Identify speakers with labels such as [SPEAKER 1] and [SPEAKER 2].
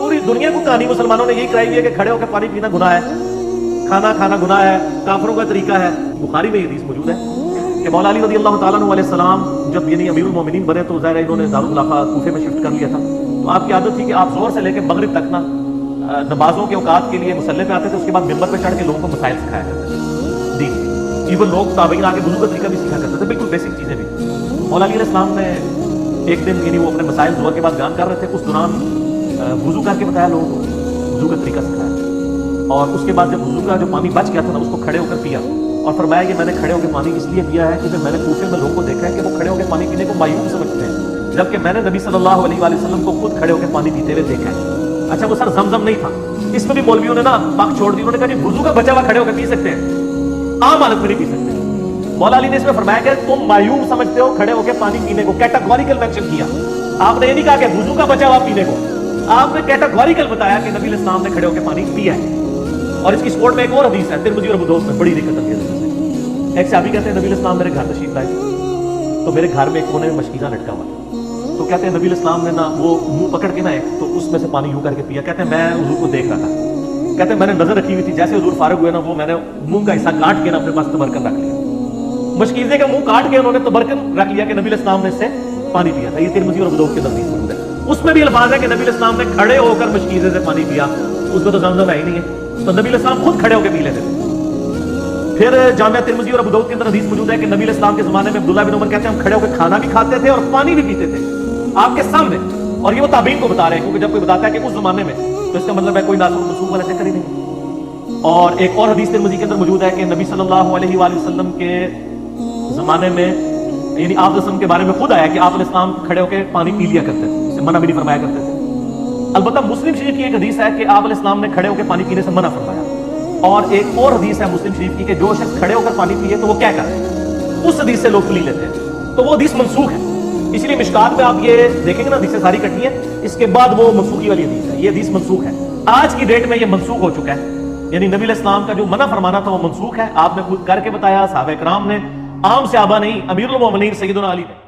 [SPEAKER 1] पूरी दुनिया को कहानी मुसलमानों ने यही कराई हुई है कि खड़े होकर पानी पीना गुनाह है, खाना खाना गुनाह है, काफिरों का तरीका है। बुखारी में ये हदीस मौजूद है कि मौला अली रज़ी अल्लाह तआला अन्हु अलैहिस्सलाम जब यानी अमीरुल मोमिनीन बने तो ज़ाहिर है इन्होंने दारुल खुलाफा कूफे में शिफ्ट कर लिया था। तो आपकी आदत थी कि आप ज़ोहर से लेकर मगरिब तक ना नमाजों के औकात के लिए मुसल्ले पे आते थे, उसके बाद मिंबर पे चढ़ के लोगों को मसाइल सिखाया करते थे दीन। इवन लोग ताबईन आके वुज़ू का तरीका भी सीखा करते थे, बिल्कुल बेसिक चीज़ें भी। मौला अली अलैहिस्सलाम ने एक दिन यानी वो अपने मसाइल ज़ोहर के बाद बयान कर रहे थे, उस दौरान वुज़ू करके बताया लोगों को, वुज़ू का तरीका सिखाया। और उसके बाद जब वुज़ू का जो पानी बच गया था ना उसको खड़े होकर पिया और फरमाया कि मैंने खड़े होकर पानी इसलिए पिया है क्योंकि मैंने कूफे में लोगों को देखा है कि वो खड़े होकर पानी पीने को मायूब समझते हैं, जबकि मैंने नबी सल्लल्लाहु अलैहि वसल्लम को खुद खड़े होकर पानी पीते हुए देखा है। अच्छा वो सर ज़मज़म नहीं था, इसमें भी मौलवियों ने ना बात छोड़ दी। उन्होंने कहा जी वुज़ू का बचा हुआ खड़े होकर पी सकते हैं, आम हालत में नहीं पी सकते। मौला अली ने इसमें फरमाया कि तुम मायूब समझते हो खड़े होकर पानी पीने को, कैटेगोरिकल मेंशन किया। आपने ये नहीं कहा कि वुज़ू का बचा हुआ पीने को, आपने कैटेगोरिकल बताया कि नबी इस्लाम ने खड़े होकर पानी पिया है। और इसकी सपोर्ट में एक और हदीस है तिरमिज़ी और अबू दाऊद में, बड़ी दिक्कत है। एक सहाबी कहते हैं नबी इस्लाम मेरे घर तशरीफ लाए तो मेरे घर में एक कोने में मशकीज़ा लटका हुआ, तो कहते हैं नबी इस्लाम ने ना वो मुंह पकड़ के ना एक तो उसमें से पानी यूं करके पिया। कहते हैं मैं हुजूर को देख रहा था, कहते हैं मैंने नजर रखी हुई थी, जैसे हुजूर फारिग हुए ना वो मैंने मुंह का हिस्सा काट के ना अपने पास तबरकन रख लिया। मशकीज़े का मुंह काट के उन्होंने तबरकन रख लिया कि नबी इस्लाम ने इससे पानी पिया था। ये तिरमिज़ी और अबू दाऊद के अंदर मौजूद है। उसमें भी अल्फाज है कि नबी इस्लाम ने खड़े होकर मशकीज़े से पानी पिया, उसमें तो ज़मज़म है ही नहीं है, तो नबी इस्लाम खुद खड़े होकर पी लेते थे। फिर जामिया तिरमिज़ी और अबू दाऊद के अंदर हदीस मौजूद है कि नबी इस्लाम के ज़माने में अब्दुल्लाह बिन उमर कहते हैं हम खड़े होकर खाना भी खाते थे और पानी भी पीते थे आपके सामने। और ये वो ताबीन को बता रहे हैं, क्योंकि जब कोई बताता है कि उस जमाने में तो इसका मतलब है कोई नासुख मनसूख वाला चक्कर ही नहीं। और एक और हदीस तिरमिज़ी के अंदर मौजूद है कि नबी सल्लल्लाहु अलैहि वसल्लम के ज़माने में यानी आप रस्म के बारे में खुद आया कि आप इस्लाम खड़े होकर पानी पी लिया करते थे, इसे मना भी नहीं फरमाया करते थे। अलबत्ता मुस्लिम शरीफ की एक हदीस है कि आप इस्लाम ने खड़े होकर पानी पीने से मना फरमाया। और एक और हदीस है मुस्लिम शरीफ की कि जो शख्स खड़े होकर पानी पिए तो वो क्या करे, उस हदीस से लोग पी लेते हैं, तो वो हदीस मनसूख है। इसलिए मिशकात में आप ये देखेंगे ना हदीसें सारी कटी हैं, इसके बाद वो मनसूखी वाली हदीस है, ये हदीस मनसूख है। आज की डेट में ये मनसूख हो चुका है, यानी नबी इस्लाम का जो मना फरमाना था वो मनसूख है। आपने खुद करके बताया, सहाबा इकराम ने, आम सहाबा नहीं, अमीरुल मोमिनीन सैयदना अली ने।